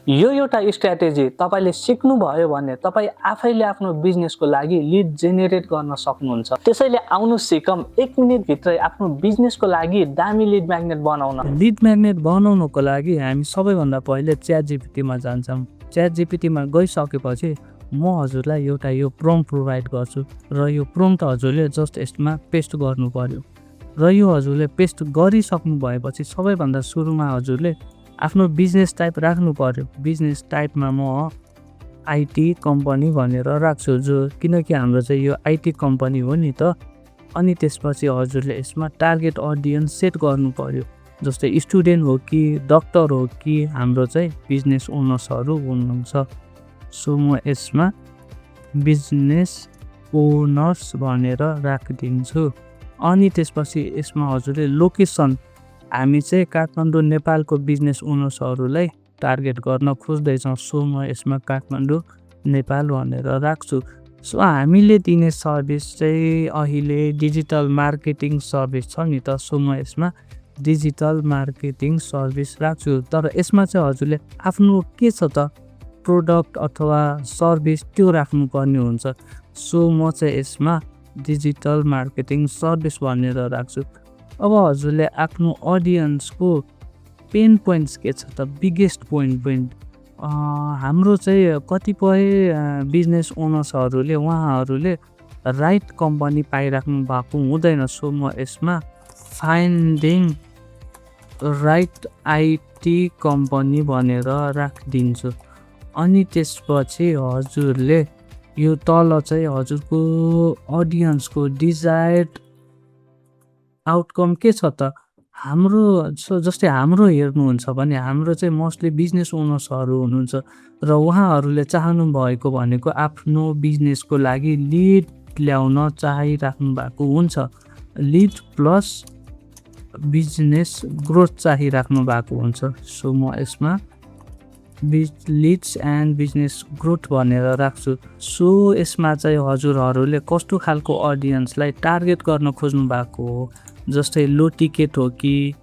यो एउटा स्ट्र्याटेजी तपाईले सिक्नुभयो भने तपाई आफैले आफ्नो बिजनेसको लागि लिड जेनेरेट गर्न सक्नुहुन्छ। त्यसैले आउनु सिकम 1 मिनेट भित्रै आफ्नो बिजनेसको लागि दामी लिड म्याग्नेट बनाउन। लिड म्याग्नेट बनाउनको लागि हामी सबैभन्दा पहिले ChatGPT मा जान्छौँ। ChatGPT मा गइसकेपछि म हजुरलाई एउटा यो प्रम्प्ट प्रोभाइड गर्छु र यो प्रम्प्ट हजुरले जस्ट यसमा पेस्ट गर्नु पर्यो र यो हजुरले पेस्ट गरिसक्नु भएपछि सबैभन्दा सुरुमा हजुरले आफ्नो बिजनेस टाइप राख्नु पर्यो। बिजनेस टाइपमा म आईटी कम्पनी भनेर राख्छु किनकि हाम्रो चाहिँ यो आईटी कम्पनी हो नि त। अनि त्यसपछि हजुरले यसमा टार्गेट अडियन्स सेट गर्नु पर्यो, जस्तै स्टुडेन्ट हो कि डक्टर हो कि हाम्रो चाहिँ बिजनेस ओनर्सहरू हुनुहुन्छ। सो म यसमा बिजनेस ओनर्स भनेर राखिदिन्छु। अनि त्यसपछि यसमा हजुरले लोकेसन, हामी चाहिँ काठमाडौँ नेपालको बिजनेस ओनर्सहरूलाई टार्गेट गर्न खोज्दैछौँ। सो म यसमा काठमाडौँ नेपाल भनेर राख्छु। सो हामीले दिने सर्भिस चाहिँ अहिले डिजिटल मार्केटिङ सर्भिस छ नि त। सो म यसमा डिजिटल मार्केटिङ सर्भिस राख्छु। तर यसमा चाहिँ हजुरले आफ्नो के छ त प्रोडक्ट अथवा सर्भिस त्यो राख्नुपर्ने हुन्छ। सो म चाहिँ यसमा डिजिटल मार्केटिङ सर्भिस भनेर राख्छु। अब हजुरले आफ्नो अडियन्सको पेन पोइन्ट्स के छ त, बिगेस्ट पोइन्ट हाम्रो चाहिँ कतिपय बिजनेस ओनर्सहरूले उहाँहरूले राइट कम्पनी पाइराख्नु भएको हुँदैन। सो म यसमा फाइन्डिङ राइट आईटी कम्पनी भनेर राखिदिन्छु। अनि त्यसपछि हजुरले यो तल चाहिँ हजुरको अडियन्सको डिजायर्ड आउटकम के छ त हाम्रो जस्तै हाम्रो हेर्नुहुन्छ भने हाम्रो चाहिँ मोस्टली बिजनेस ओनर्सहरू हुनुहुन्छ र उहाँहरूले चाहनु भएको भनेको आफ्नो बिजनेसको लागि लिड ल्याउन चाहिराख्नु भएको हुन्छ। लिड प्लस बिजनेस ग्रोथ चाहिराख्नु भएको हुन्छ। सो म यसमा लिड्स एन्ड बिजनेस ग्रोथ भनेर राख्छु। सो यसमा चाहिँ हजुरहरूले कस्तो खालको अडियन्सलाई टार्गेट गर्न खोज्नु भएको हो, जस्तै लो टिकेट हो कि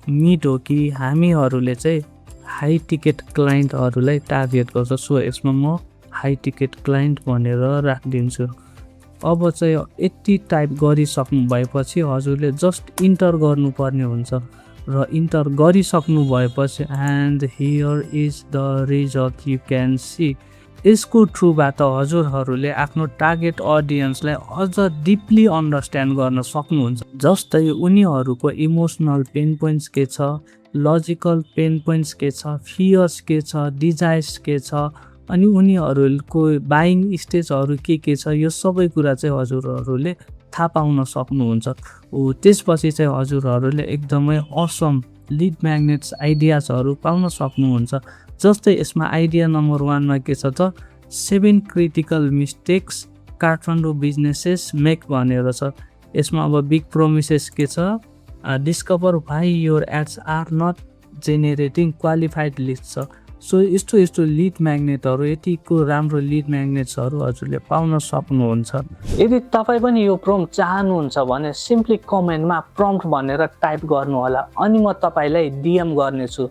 मिड हो कि हामीहरूले चाहिँ हाई टिकेट क्लाइन्टहरूलाई टार्गेट गर्छ। सो यसमा म हाई टिकेट क्लाइन्ट भनेर राखिदिन्छु। अब चाहिँ यति टाइप गरिसक्नु भएपछि हजुरले जस्ट इन्टर गर्नुपर्ने हुन्छ र इन्टर गरिसक्नु भएपछि and here is the result you can see. यसको थ्रुबाट हजुरहरूले आफ्नो टार्गेट अडियन्सलाई अझ डिपली अन्डरस्ट्यान्ड गर्न सक्नुहुन्छ। जस्तै उनीहरूको इमोसनल पेन पोइन्ट्स के छ, लजिकल पेन पोइन्ट्स के छ, फियर्स के छ, डिजायर्स के छ, अनि उनीहरूको बाइङ स्टेजहरू के छ, यो सबै कुरा चाहिँ हजुरहरूले थाहा पाउन सक्नुहुन्छ। त्यसपछि चाहिँ हजुरहरूले एकदमै असम लिड म्याग्नेट्स आइडियाजहरू पाउन सक्नुहुन्छ। जस्तै यसमा आइडिया नम्बर 1 मा के छ त 7 critical mistakes Kathmandu businesses make भनेर छ। यसमा अब बिग प्रोमिसेस के छ, discover why your ads are not generating qualified leads छ। सो यस्तो लिड म्याग्नेटहरू, यतिको राम्रो लिड म्याग्नेट्सहरू हजुरले पाउन सक्नुहुन्छ। यदि तपाईँ पनि यो प्रम्प्ट चाहनुहुन्छ भने सिम्पली कमेन्टमा प्रम्प्ट भनेर टाइप गर्नु होला, अनि म तपाईँलाई DM गर्नेछु।